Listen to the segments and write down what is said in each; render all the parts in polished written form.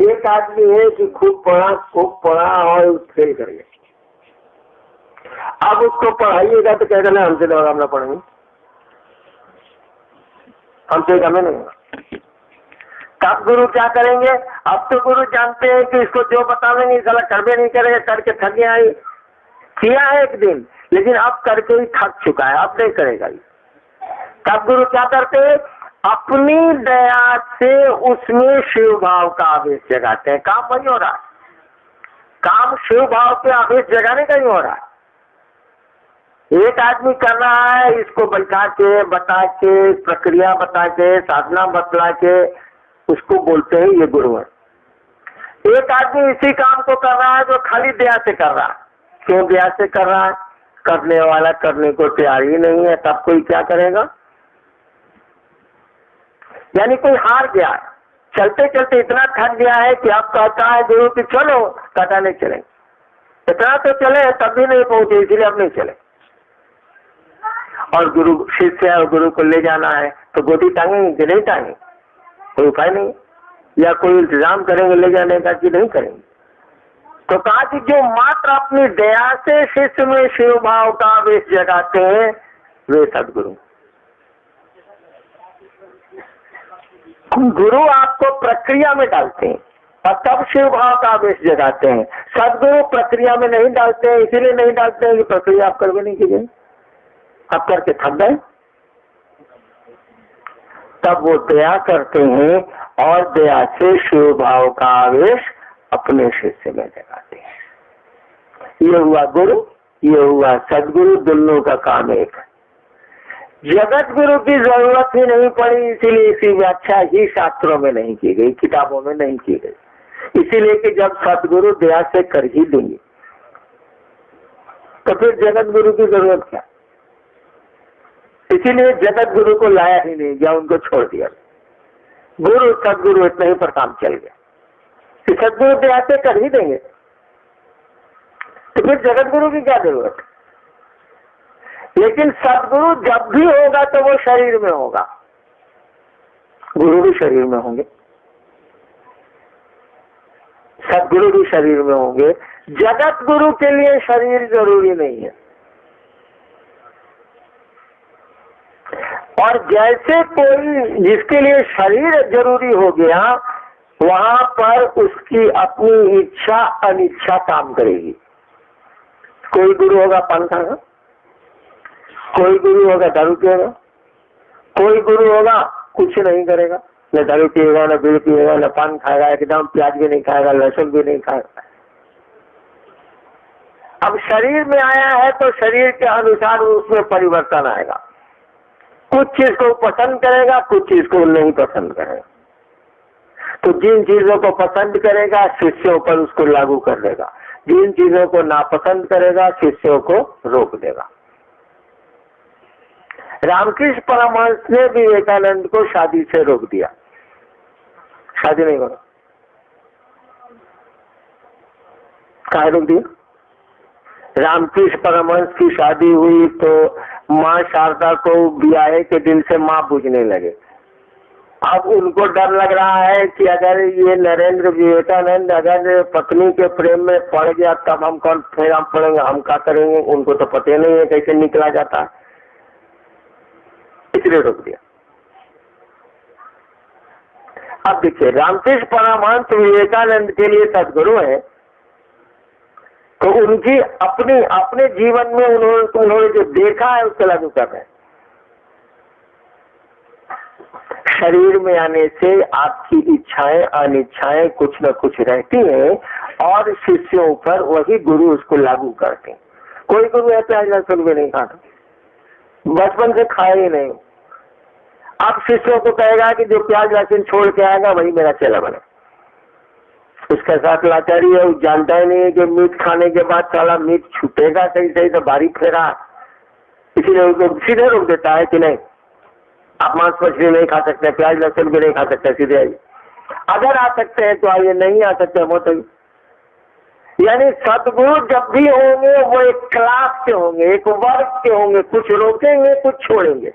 एक आदमी है कि खूब पढ़ा और फेल कर गया। अब उसको पढ़ाइएगा तो कहेगा ना हमसे तो हम ना पढ़ेंगे, हमसे कम नहीं होगा। तब गुरु क्या करेंगे? अब तो गुरु जानते हैं कि इसको जो बतावेंगे साला करवे नहीं करेगा, करके थक गया है, किया है एक दिन, लेकिन अब करके ही थक चुका है, अब नहीं करेगा। तब गुरु क्या करते हैं? अपनी दया से उसमें शिव भाव का आवेश जगाते हैं। काम वही हो रहा है, काम शिव भाव के आवेश जगाने का ही हो रहा है। एक आदमी कर रहा है, इसको बैठा के बता के प्रक्रिया बता के साधना बतला के उसको बोलते हैं ये गुरु है। एक आदमी इसी काम को कर रहा है जो खाली दया से कर रहा है। क्यों दया से कर रहा है? करने वाला करने को तैयार ही नहीं है, तब कोई क्या करेगा? यानी कोई हार गया, चलते चलते इतना थक गया है कि अब कहता है गुरु की चलो, कहता नहीं चलेंगे, इतना तो चले तब भी नहीं पहुंचे, इसलिए अब नहीं चले। और गुरु शिष्य है और गुरु को ले जाना है तो गोदी टांगेंगे कि नहीं टांगेंगे? कोई उपाय नहीं, या कोई इंतजाम करेंगे ले जाने का कि नहीं करेंगे? तो कहा कि जो मात्र अपनी दया से शिष्य में शिव भाव का आवेश जगाते हैं वे सदगुरु। गुरु आपको प्रक्रिया में डालते हैं और तब शिव भाव का आवेश जगाते हैं। सदगुरु प्रक्रिया में नहीं डालते हैं, इसीलिए नहीं डालते हैं कि प्रक्रिया आप करके नहीं कीजिए, आप करके थक गए। तब वो दया करते हैं और दया से शिव भाव का आवेश अपने शिष्य में जगाते हैं। ये हुआ गुरु, ये हुआ सदगुरु, दोनों का काम एक है। जगत गुरु की जरूरत ही नहीं पड़ी, इसीलिए इसकी व्याख्या ही शास्त्रों में नहीं की गई, किताबों में नहीं की गई। इसीलिए कि जब सदगुरु दया से कर ही देंगे तो फिर जगत गुरु की जरूरत क्या? इसीलिए जगत गुरु को लाया ही नहीं गया, उनको छोड़ दिया। गुरु सदगुरु इतना ही पर काम चल गया कि सदगुरु दया से कर ही देंगे, तो फिर जगत गुरु की क्या जरूरत है? लेकिन सदगुरु जब भी होगा तो वो शरीर में होगा, गुरु भी शरीर में होंगे, सदगुरु भी शरीर में होंगे। जगत गुरु के लिए शरीर जरूरी नहीं है। और जैसे कोई जिसके लिए शरीर जरूरी हो गया, वहां पर उसकी अपनी इच्छा अनिच्छा काम करेगी। कोई गुरु होगा पान खाएगा, कोई गुरु होगा दारू पिएगा, कोई गुरु होगा कुछ नहीं करेगा, न दारू पिएगा, न बीड़ी पिएगा, न पान खाएगा, एकदम प्याज भी नहीं खाएगा, लहसुन भी नहीं खाएगा। अब शरीर में आया है तो शरीर के अनुसार उसमें परिवर्तन आएगा। कुछ चीज को पसंद करेगा, कुछ चीज को नहीं पसंद करेगा। तो जिन चीजों को पसंद करेगा शिष्यों पर उसको लागू कर देगा, जिन चीजों को नापसंद करेगा शिष्यों को रोक देगा। रामकृष्ण परमहंस ने विवेकानंद को शादी से रोक दिया, शादी नहीं करो। कहाँ रोक दिया? रामकृष्ण परमहंस की शादी हुई तो माँ शारदा को ब्याहे के दिन से माँ पूजने लगे। अब उनको डर लग रहा है कि अगर ये नरेंद्र विवेकानंद अगर पत्नी के प्रेम में पड़ गया तब हम कौन फिर हम पड़ेंगे, हम क्या करेंगे? उनको तो पता नहीं है कैसे निकला जाता है, इसलिए रोक दिया। अब देखिए, रामकृष्ण परमहंस विवेकानंद के लिए सदगुरु है, तो उनकी अपने जीवन में उन्होंने जो देखा है उसको लागू कर रहे हैं। शरीर में आने से आपकी इच्छाएं अनिच्छाएं कुछ न कुछ रहती हैं और शिष्यों पर वही गुरु उसको लागू करते हैं। कोई गुरु है प्याज लहसुन भी नहीं खाता, बचपन से खाए ही नहीं। अब शिष्यों को कहेगा कि जो प्याज लहसुन छोड़ के आएगा वही मेरा चेला बने। उसके साथ लाचारी है, वो जानता ही नहीं है कि मीट खाने के बाद साला मीट छूटेगा सही सही तो बारी फेरा, इसीलिए उसको सीधे रोक देता है कि नहीं आप मांस मछली नहीं खा सकते, प्याज लहसुन भी नहीं खा सकते, सीधे आइए। अगर आ सकते हैं तो आइए, नहीं आ सकते वो तो। यानी सदगुरु जब भी होंगे वो एक क्लास के होंगे, एक वर्ग के होंगे, कुछ रोकेंगे कुछ छोड़ेंगे।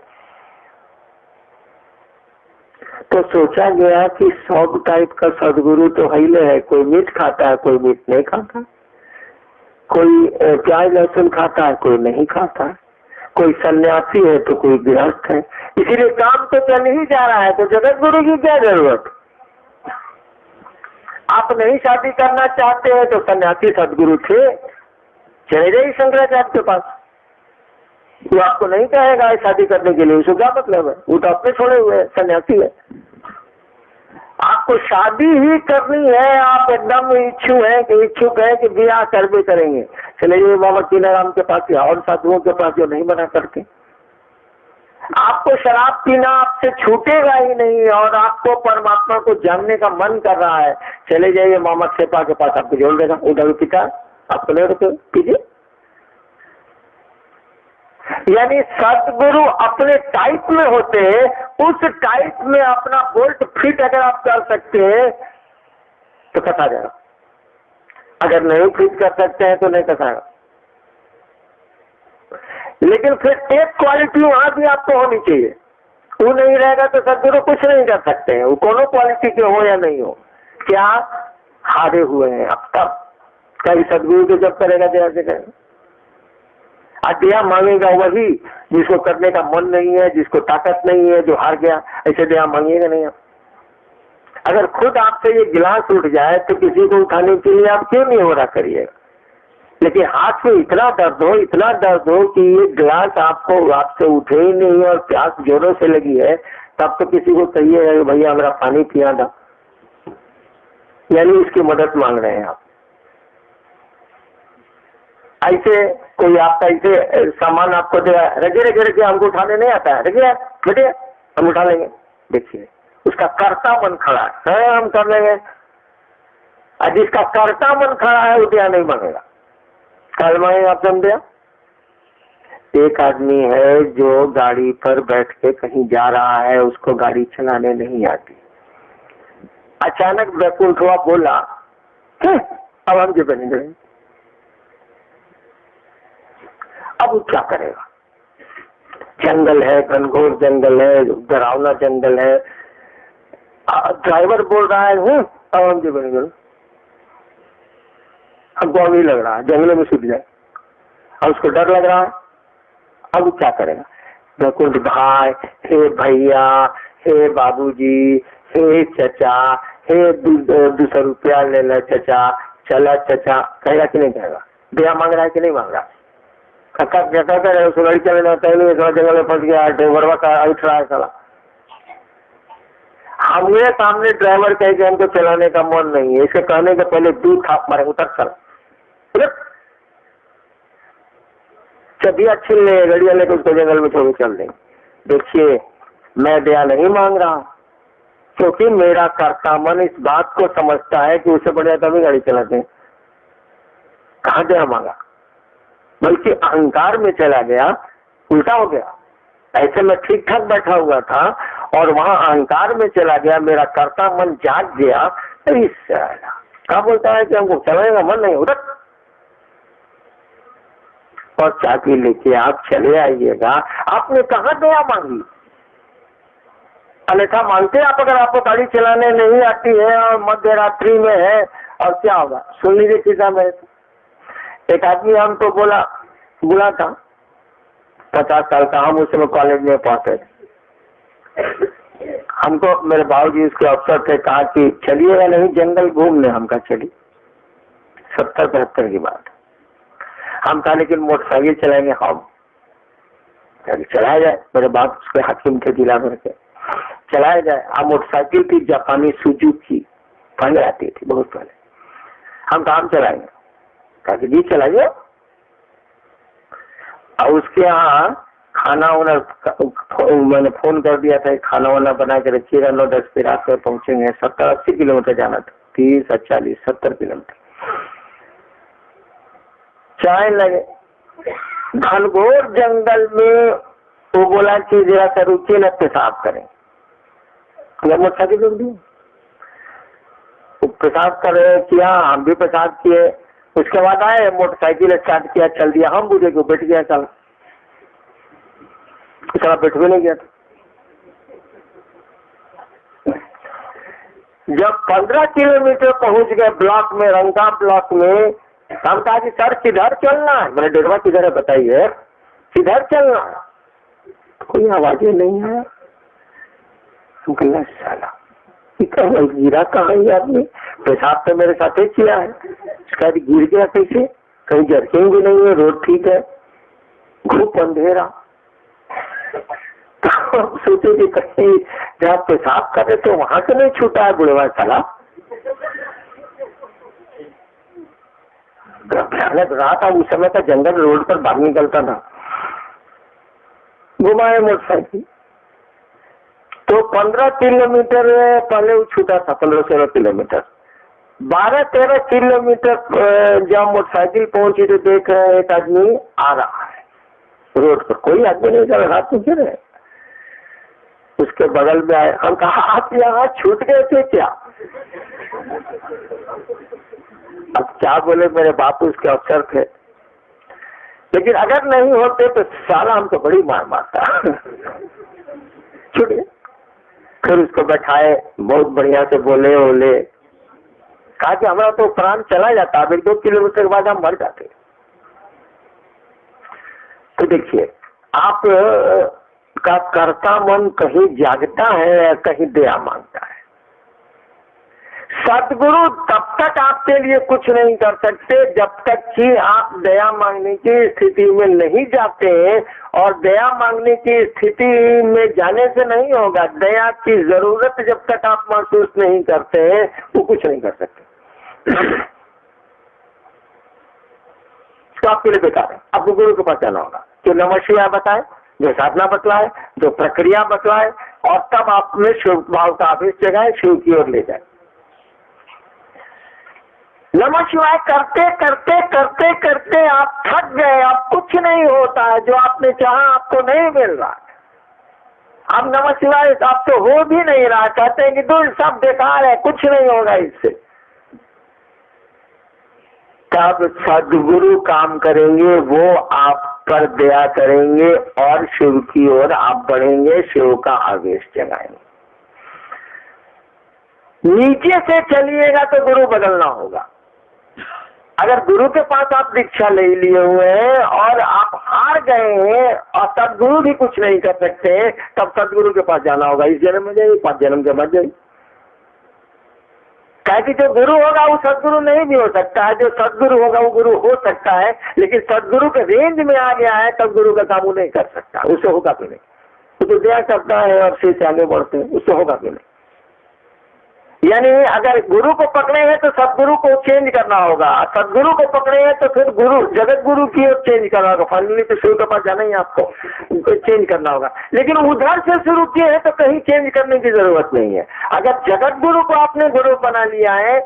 तो सोचा गया कि सब टाइप का सदगुरु तो हिले है, कोई मीट खाता है, कोई मीट नहीं खाता, कोई प्याज लहसुन खाता है, कोई नहीं खाता, कोई सन्यासी है तो कोई गृहस्थ है। इसीलिए काम तो चल ही जा रहा है, तो जगत गुरु की क्या जरूरत। आप नहीं शादी करना चाहते हैं तो सन्यासी सदगुरु थे, चले जाइए शंकराचार्य के पास, वो आपको नहीं कहेगा शादी करने के लिए, उसको क्या मतलब है, वो तो अपने छोड़े हुए हैं, सन्यासी है। आपको शादी ही करनी है, आप एकदम इच्छुक है कि ब्याह कर भी करेंगे, चले जाइए बाबा कीनाराम के पास या और साधुओं के पास जो नहीं मना करते। आपको शराब पीना आपसे छूटेगा ही नहीं और आपको परमात्मा को जानने का मन कर रहा है, चले जाइए मामा सेपा के पास, आपको जोड़ देगा, उधर पिता आपको नहीं रुके पीजिए। यानी सदगुरु अपने टाइप में होते हैं, उस टाइप में अपना बोल्ट फिट अगर आप कर सकते हैं तो कसा जाएगा, अगर नहीं फिट कर सकते हैं तो नहीं कसाएगा। लेकिन फिर एक क्वालिटी वहां भी आपको होनी चाहिए, वो नहीं रहेगा तो सदगुरु कुछ नहीं कर सकते हैं, वो कोनो क्वालिटी के हो या नहीं हो। क्या हारे हुए हैं अब तक, कई सदगुरु के जब करेगा दया से करेगा, दया मांगेगा वही जिसको करने का मन नहीं है, जिसको ताकत नहीं है, जो हार गया, ऐसे दया मांगेगा नहीं आप। अगर खुद आपसे ये गिलास उठ जाए तो किसी को उठाने के लिए आप क्यों नहीं हो रहा करिएगा, लेकिन हाथ में इतना दर्द हो कि ये गिलास आपसे उठे ही नहीं और प्यास जोरों से लगी है, तब तो किसी को कहिएगा भैया मेरा पानी पिया दो, यानी उसकी मदद मांग रहे हैं आप। ऐसे कोई आपका ऐसे सामान आपको दे रगे हमको उठाने नहीं आता है, रगे बेटे हम उठा लेंगे, देखिए उसका कर्ता मन खड़ा है, हम कर लेंगे। और जिसका कर्ता मन खड़ा है वो दिया नहीं मांगेगा, कल मांगेगा आप समझे। एक आदमी है जो गाड़ी पर बैठ के कहीं जा रहा है, उसको गाड़ी चलाने नहीं आती, अचानक बैकुंठ हुआ, बोला अब हम जो बनेंगे, अब वो क्या करेगा, जंगल है, घनघोर जंगल है, डरावना जंगल है, ड्राइवर बोल रहा है अब हम जो बनेंगे, हमको अभी लग रहा है जंगलों में छूट जाए, अब उसको डर लग रहा है, अब वो क्या करेगा, बैकुंठ भाई, हे भैया, हे बाबूजी, हे चचा, हे 200 रुपया ले लो चचा, चला चचा, कहेगा कि नहीं कहेगा, दया मांग रहा है कि नहीं मांग रहा, कक्का क्या करे, उसको गाड़ी चलाना आता है नहीं, जंगल में फंस गया, ड्राइवर का उठ रहा है साला, हमने सामने ड्राइवर कहे कि हमको चलाने का मन नहीं है, इसके कहने के पहले दूध खाप मारे, उतर साला चबिया छीन ले, गड़िया लेकर उसको जंगल में छोड़ चल देंगे। देखिए मैं दया नहीं मांग रहा, क्योंकि मेरा कर्ता मन इस बात को समझता है कि उससे बढ़िया तभी गाड़ी चलाते हैं, कहाँ दया मांगा, बल्कि अहंकार में चला गया, उल्टा हो गया। ऐसे में ठीक ठाक बैठा हुआ था और वहां अहंकार में चला गया, मेरा कर्ता मन जाग गया, तो इससे क्या बोलता है कि हमको चलाने का मन नहीं होता, और चाबी लेके आप चले आइएगा। आपने कहाँ दया मांगी, अन्यथा मांगते आप, अगर आपको गाड़ी चलाने नहीं आती है और मध्य रात्रि में है और क्या होगा, सुन लीजिए किस्सा में। एक आदमी हमको बुला था 50 साल का, हम उस समय कॉलेज में पहुंचे, हमको मेरे बाबूजी उसके अफसर थे, कहा कि चलिएगा नहीं जंगल घूमने, हम कहा चलिए, 70-75 की बात। हम कहा लेकिन मोटरसाइकिल चलाएंगे, हम चलाया जाए, मेरे बाप उसके हाकिम थे जिला भर के, चलाया जाए। अब मोटरसाइकिल थी जापानी सुजुकी, पहले आती थी बहुत पहले, हम काम चलाएंगे, कहा कि जी चलाइए। और उसके यहाँ खाना वाना मैंने फोन कर दिया था, खाना वाना बना के रखिएगा, 9-10 पे रात में पहुंचेंगे। 70-80 किलोमीटर जाना था, 30-40-70 किलोमीटर। चाय लगे घनघोर जंगल में, वो बोला कि जरा सा रुकिए न, पेशाब करें, मोटरसाइकिल रोक दी, पेशाब कर रहे किया, हम भी पेशाब किए। उसके बाद आए, मोटरसाइकिल स्टार्ट किया, चल दिया, हम बुझे को बैठ गया, साला बैठ भी नहीं गया था। जब 15 किलोमीटर पहुंच गए ब्लॉक में, रंगा ब्लॉक में, हम कहा कि सर किधर चलना है? मैंने डेरवा किधर है बताइए, किधर चलना है? कोई आवाजें नहीं है। हम कहना साला गिरा कहाँ है आदमी, पेशाब तो मेरे साथ ही किया है, इसका गिर गया कैसे? कहीं जर्किंग भी नहीं है, रोड ठीक है, घूप अंधेरा। सोचे कि कहीं जहाँ पेशाब करे तो वहां से नहीं छूटा है बुढ़वा साला। भयानक रात था उस समय का, जंगल रोड पर बाहर निकलता था, घुमाए मोटरसाइकिल। तो 15 किलोमीटर पहले वो छूटा था, 15-16 किलोमीटर। 12-13 किलोमीटर जब मोटरसाइकिल पहुंची तो देख रहे हैं एक आदमी आ रहा है रोड पर, कोई आदमी नहीं चल रहा, तो गिर रहे। उसके बगल में आए, हम कहा आप यहाँ छूट गए थे क्या? अब क्या बोले, मेरे बापू उसके अफसर थे, लेकिन अगर नहीं होते तो साला हमको बड़ी मार मारता। छूट गए। फिर उसको बैठाए, बहुत बढ़िया से बोले ओले, कहा कि हमारा तो प्राण चला जाता, अब 1-2 किलोमीटर के बाद हम मर जाते। तो देखिए, आप का कर्ता मन कहीं जागता है या कहीं दया मांगता है। सदगुरु तब तक आपके लिए कुछ नहीं कर सकते जब तक कि आप दया मांगने की स्थिति में नहीं जाते हैं, और दया मांगने की स्थिति में जाने से नहीं होगा। दया की जरूरत जब तक आप महसूस नहीं करते हैं वो कुछ नहीं कर सकते। तो आपके लिए बेकार है, आपको गुरु के पास जाना होगा, जो नमः शिवाय बताए, जो साधना बतलाए, जो प्रक्रिया बतलाए, और तब आप में शिव भाव का आवेश जगाए, शिव की ओर ले जाए। नमः शिवाय करते करते करते करते आप थक गए, अब कुछ नहीं होता है, जो आपने चाहा आपको नहीं मिल रहा। अब नमः शिवाय आप तो हो भी नहीं रहा, कहते हैं कि दूर सब बेकार है, कुछ नहीं होगा इससे। तब सदगुरु काम करेंगे, वो आप पर दया करेंगे और शिव की ओर आप बढ़ेंगे, शिव का आवेश जगाएंगे। नीचे से चलिएगा तो गुरु बदलना होगा। अगर गुरु के पास आप दीक्षा ले लिए हुए हैं और आप हार गए हैं और सदगुरु भी कुछ नहीं कर सकते, तब सदगुरु के पास जाना होगा। इस जन्म में जाइए, 5 जन्म के बाद जाइए। क्या कि जो गुरु होगा वो सदगुरु नहीं भी हो सकता है, जो सदगुरु होगा वो गुरु हो सकता है, लेकिन सदगुरु के रेंज में आ गया है तब गुरु का काम वो नहीं कर सकता, उससे होगा भी नहीं। वो तो दया करता है और फिर से आगे बढ़ते हैं, उससे होगा भी नहीं। यानी अगर गुरु को पकड़े हैं तो सदगुरु को चेंज करना होगा, सदगुरु को पकड़े हैं तो फिर गुरु जगत गुरु की ओर चेंज करना होगा। फाइनली तो शिव के पास जाना ही आपको चेंज करना होगा, लेकिन उधर से शुरू किए हैं तो कहीं चेंज करने की जरूरत नहीं है। अगर जगत गुरु को आपने गुरु बना लिया है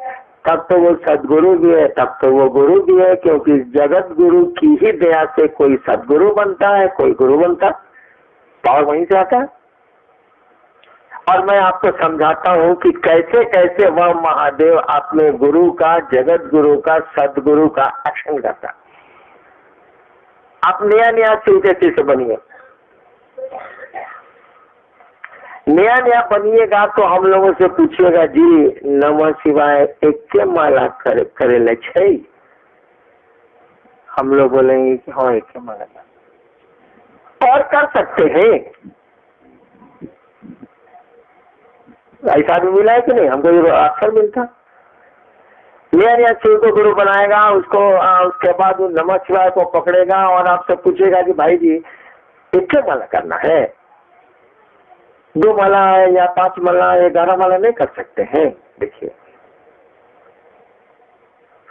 तब तो वो सदगुरु भी है, तब तो वो गुरु भी है, क्योंकि जगत गुरु की ही दया से कोई सदगुरु बनता है, कोई गुरु बनता, पावर वहीं से आता है। और मैं आपको समझाता हूं कि कैसे कैसे वह महादेव अपने गुरु का, जगत गुरु का, सदगुरु का एक्शन करता। आप नया नया चिंतित से बनिए, नया नया बनिएगा तो हम लोगों से पूछिएगा जी नमः शिवाय एक के माला करे ले छे, हम लोग बोलेंगे कि हाँ एक के माला और कर सकते हैं। ऐसा भी मिला है कि नहीं? हमको ये अक्सर मिलता। नया नया शिव को गुरु बनाएगा, उसको उसके बाद वो नमः शिवाय को पकड़ेगा और आपसे पूछेगा कि भाई जी एक माला करना है, 2 माला है या 5 माला, 11 माला नहीं कर सकते हैं। देखिए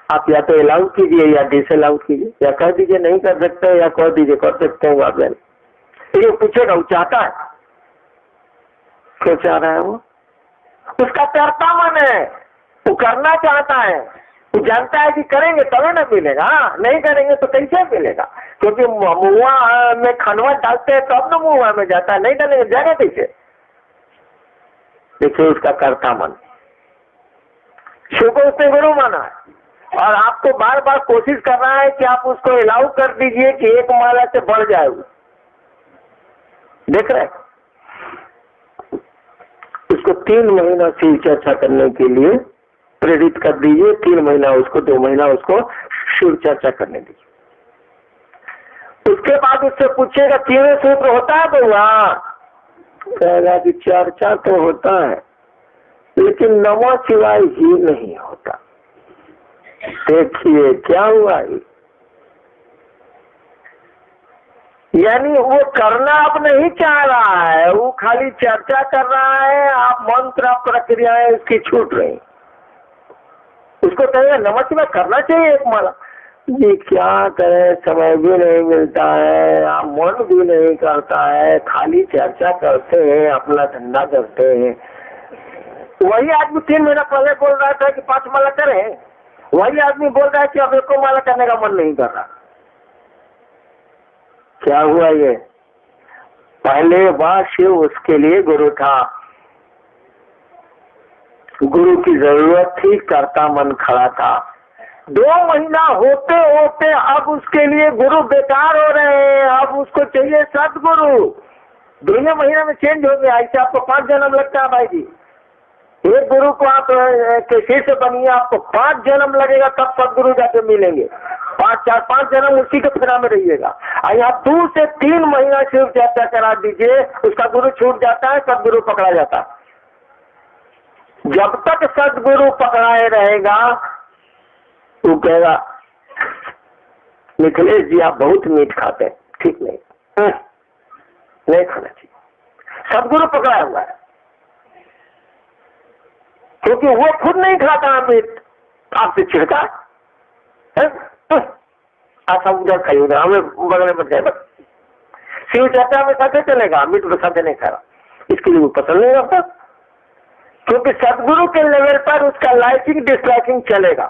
आप या तो अलाउ कीजिए या डिसअलाउ कीजिए, या कह दीजिए नहीं कर सकते, या कह दीजिए कर सकते हैं। आप ये पूछेगा वो चाहता है, क्यों चाह रहा है? वो उसका कर्ता मन है, वो करना चाहता है, वो जानता है कि करेंगे तभी ना मिलेगा, नहीं करेंगे तो कैसे मिलेगा? क्योंकि मुआ में खनवा डालते हैं तब ना मुआ में जाता है, नहीं डालेंगे जाएगा कैसे? देखिए उसका कर्ता मन, शिव को उसने गुरु माना है और आपको बार बार कोशिश कर रहा है कि आप उसको अलाउ कर दीजिए कि 1 माला से बढ़ जाए। देख रहे उसको 3 महीना शिव चर्चा करने के लिए प्रेरित कर दीजिए, 3 महीना उसको, 2 महीना उसको शिव चर्चा करने दीजिए। उसके बाद उससे पूछेगा 3 सूत्र होता है भैया? कहेगा कि चर्चा तो होता है लेकिन नमः शिवाय ही नहीं होता। देखिए क्या हुआ ये, यानी वो करना अब नहीं चाह रहा है, वो खाली चर्चा कर रहा है, आप मंत्र प्रक्रियाएं उसकी छूट रही। उसको कहेगा नमः शिवाय करना चाहिए एक माला, ये क्या करे, समय भी नहीं मिलता है, आप मन भी नहीं करता है, खाली चर्चा करते हैं, अपना धंधा करते हैं। वही आदमी 3 महीना पहले बोल रहा था कि 5 माला करें, वही आदमी बोल रहा है कि अब 1 माला करने का मन नहीं कर रहा। क्या हुआ ये? पहले वह शिव उसके लिए गुरु था, गुरु की जरूरत थी, करता मन खड़ा था। 2 महीना होते होते अब उसके लिए गुरु बेकार हो रहे हैं, अब उसको चाहिए सदगुरु। 2 महीने में चेंज हो गया। इससे आपको 5 जन्म लगता है भाई जी। एक गुरु को आप कैसे से बनिए, आपको 5 जन्म लगेगा तब सदगुरु जाके मिलेंगे। 5 जन्म उसी के फेरा में रहिएगा। यहाँ 2 से 3 महीना शिव चर्चा करा दीजिए, उसका गुरु छूट जाता है, सदगुरु पकड़ा जाता है। जब तक सदगुरु पकड़ाए रहेगा वो कहेगा मिथिलेश जी आप बहुत मीठ खाते हैं, ठीक नहीं खाना चाहिए। सदगुरु पकड़ा हुआ है क्योंकि वो खुद नहीं खाता मीट, आपसे चिढ़ता है। आप उधर खाइए, उधर हमें बगल में जाएगा। शिव चर्चा में साथे चलेगा, मीट में साथे नहीं खा रहा, इसके लिए वो पसंद नहीं करता। क्योंकि सदगुरु के लेवल पर उसका लाइकिंग डिसलाइकिंग चलेगा।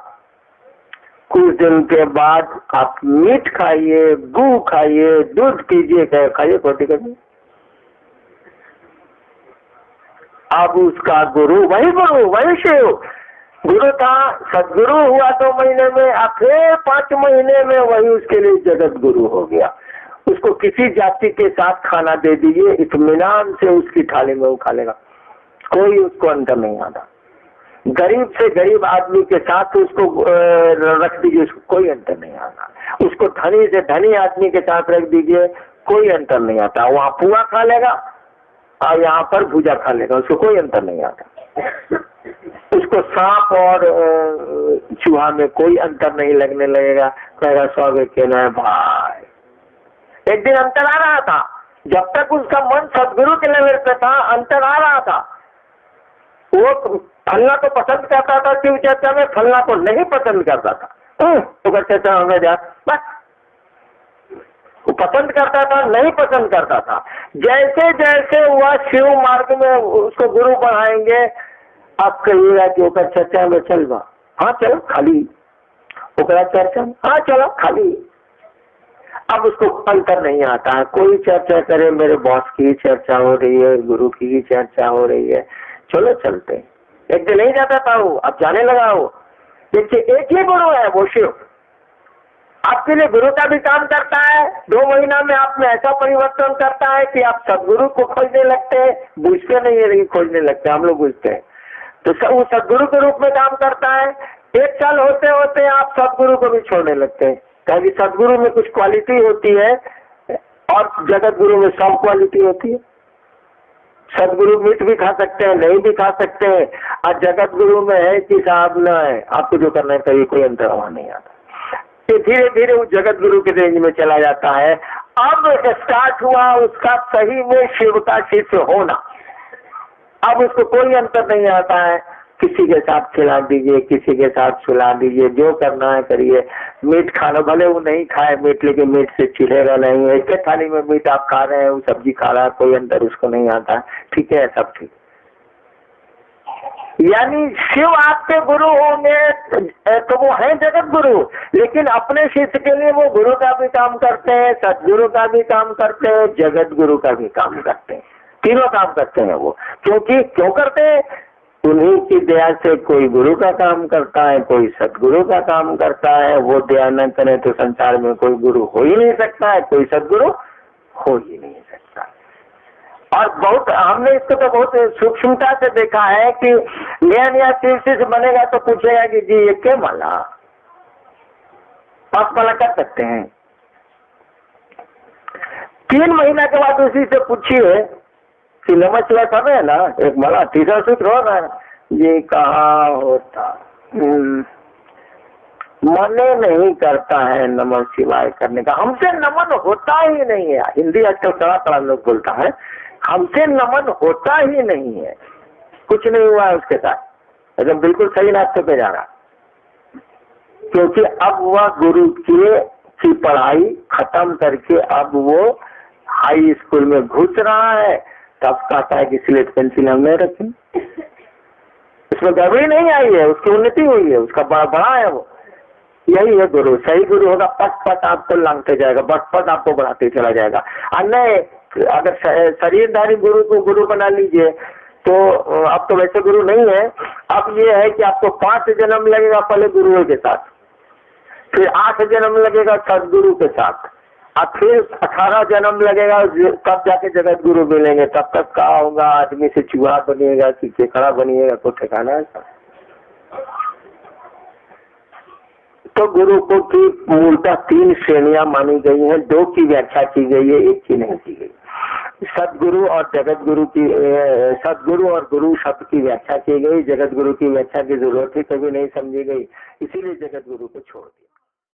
कुछ दिन के बाद आप मीट खाइए, गू खाइए, दूध पीजिए, खाइए कोटी करिए। अब उसका गुरु वही शिव गुरु था, सदगुरु हुआ 2 महीने में, अब फिर 5 महीने में वही उसके लिए जगत गुरु हो गया। उसको किसी जाति के साथ खाना दे दीजिए, इत्मीनान से उसकी थाली में वो खा लेगा, कोई उसको अंतर नहीं आता। गरीब से गरीब आदमी के साथ उसको रख दीजिए, उसको कोई अंतर नहीं आता। उसको धनी से धनी आदमी के साथ रख दीजिए, कोई अंतर नहीं आता। वहाँ पुआ खा लेगा और यहाँ पर भुजा खा लेगा, उसको कोई अंतर नहीं आता। उसको सांप और चूहा में कोई अंतर नहीं लगने लगेगा, कहेगा स्वागत कहना है भाई। एक दिन अंतर आ रहा था, जब तक उसका मन सदगुरु के लेवल पे था अंतर आ रहा था। वो फलना को पसंद करता था शिव चर्चा में, फलना को नहीं पसंद करता था। तो चर्चा हमें जा बस वो पसंद करता था, नहीं पसंद करता था। जैसे जैसे वह शिव मार्ग में उसको गुरु बढ़ाएंगे, आप कहिएगा कि ओकर चर्चा में चल बा, हाँ चलो खाली, ओकरा चर्चा में हाँ चलो खाली। अब उसको अंतर नहीं आता है, कोई चर्चा करे, मेरे बॉस की चर्चा हो रही है, गुरु की चर्चा हो रही है, चलो चलते। एक दिन नहीं जाता था वो, अब जाने लगा वो। देखिए एक ही गुरु है वो शिव, आपके लिए गुरु का भी काम करता है। 2 महीना में आप में ऐसा परिवर्तन करता है कि आप सदगुरु को खोजने लगते हैं, बुझते नहीं है लेकिन खोजने लगते हैं, हम लोग बुझते हैं। तो वो सदगुरु के रूप में काम करता है। 1 साल होते होते आप सदगुरु को भी छोड़ने लगते हैं, क्योंकि सदगुरु में कुछ क्वालिटी होती है और जगत गुरु में सब क्वालिटी होती है। सदगुरु मीट भी खा सकते हैं, नहीं भी खा सकते हैं, और जगत गुरु में है कि साहब ना है, आपको जो करना चाहिए कोई अंतर वहां नहीं आता। तो धीरे धीरे वो जगत गुरु के रेंज में चला जाता है। अब स्टार्ट हुआ उसका सही में शिव का शिष्य होना। अब उसको कोई अंतर नहीं आता है, किसी के साथ खिला दीजिए, किसी के साथ सुला दीजिए, जो करना है करिए। मीट खाना, भले वो नहीं खाए मीट, लेकिन मीट से चिढ़ेगा नहीं। एक थाली में मीट आप खा रहे हैं, वो सब्जी खा रहा है, कोई अंतर उसको नहीं आता। ठीक है, सब ठीक। यानी शिव आपके गुरु होंगे तो वो है जगत गुरु, लेकिन अपने शिष्य के लिए वो गुरु का भी काम करते हैं, सदगुरु का भी काम करते हैं, जगत गुरु का भी काम करते हैं। तीनों काम करते हैं वो। क्योंकि क्यों करते हैं? उन्हीं की दया से कोई गुरु का काम करता है, कोई सदगुरु का काम करता है। वो दया न करे तो संसार में कोई गुरु हो ही नहीं सकता है, कोई सदगुरु हो ही नहीं सकता। और बहुत हमने इसको तो बहुत सूक्ष्मता से देखा है कि नया नया चीज बनेगा तो पूछेगा कि जी ये क्या माला, पास माला कर सकते हैं। 3 महीना के बाद उसी से पूछिए कि नमः शिवाय कर रहे हैं ना, एक माला तीसरा सूत्र हो रहा है, ये कहाँ होता, मने नहीं करता है नमः शिवाय करने का, हमसे नमन होता ही नहीं है। हिंदी आजकल कड़ा लोग बोलता है, हमसे नमन होता ही नहीं है, कुछ नहीं हुआ है उसके साथ, एकदम बिल्कुल सही रास्ते पे जा रहा, क्योंकि अब वह गुरु की पढ़ाई खत्म करके अब वो हाई स्कूल में घुस रहा है। तब कहता है कि स्लेट पेंसिल हम नहीं रखें, इसमें गड़बड़ी नहीं आई है, उसकी उन्नति हुई है, उसका बड़ा है वो। यही है गुरु, सही गुरु होगा, पट पट आपको लांघते जाएगा, पट पट आपको बढ़ाते चला जाएगा। और नहीं, अगर शरीरधारी गुरु को गुरु बना लीजिए तो अब तो वैसे गुरु नहीं है। अब ये है कि आपको 5 जन्म लगेगा पहले गुरुओं के साथ, फिर 8 जन्म लगेगा सदगुरु के साथ, और फिर 18 जन्म लगेगा, तब जाके जगत गुरु मिलेंगे। तब तक क्या होगा, आदमी से चूहा बनिएगा कि केकड़ा बनिएगा, को ठिकाना है। तो गुरु को की मूलतः 3 श्रेणियां मानी गई हैं, 2 की व्याख्या की गई है, 1 की नहीं की गई। सदगुरु और जगत गुरु की, सदगुरु और गुरु शब्द की व्याख्या की गई, जगत गुरु की व्याख्या की जरूरत ही कभी नहीं समझी गई, इसीलिए जगत गुरु को छोड़ दिया।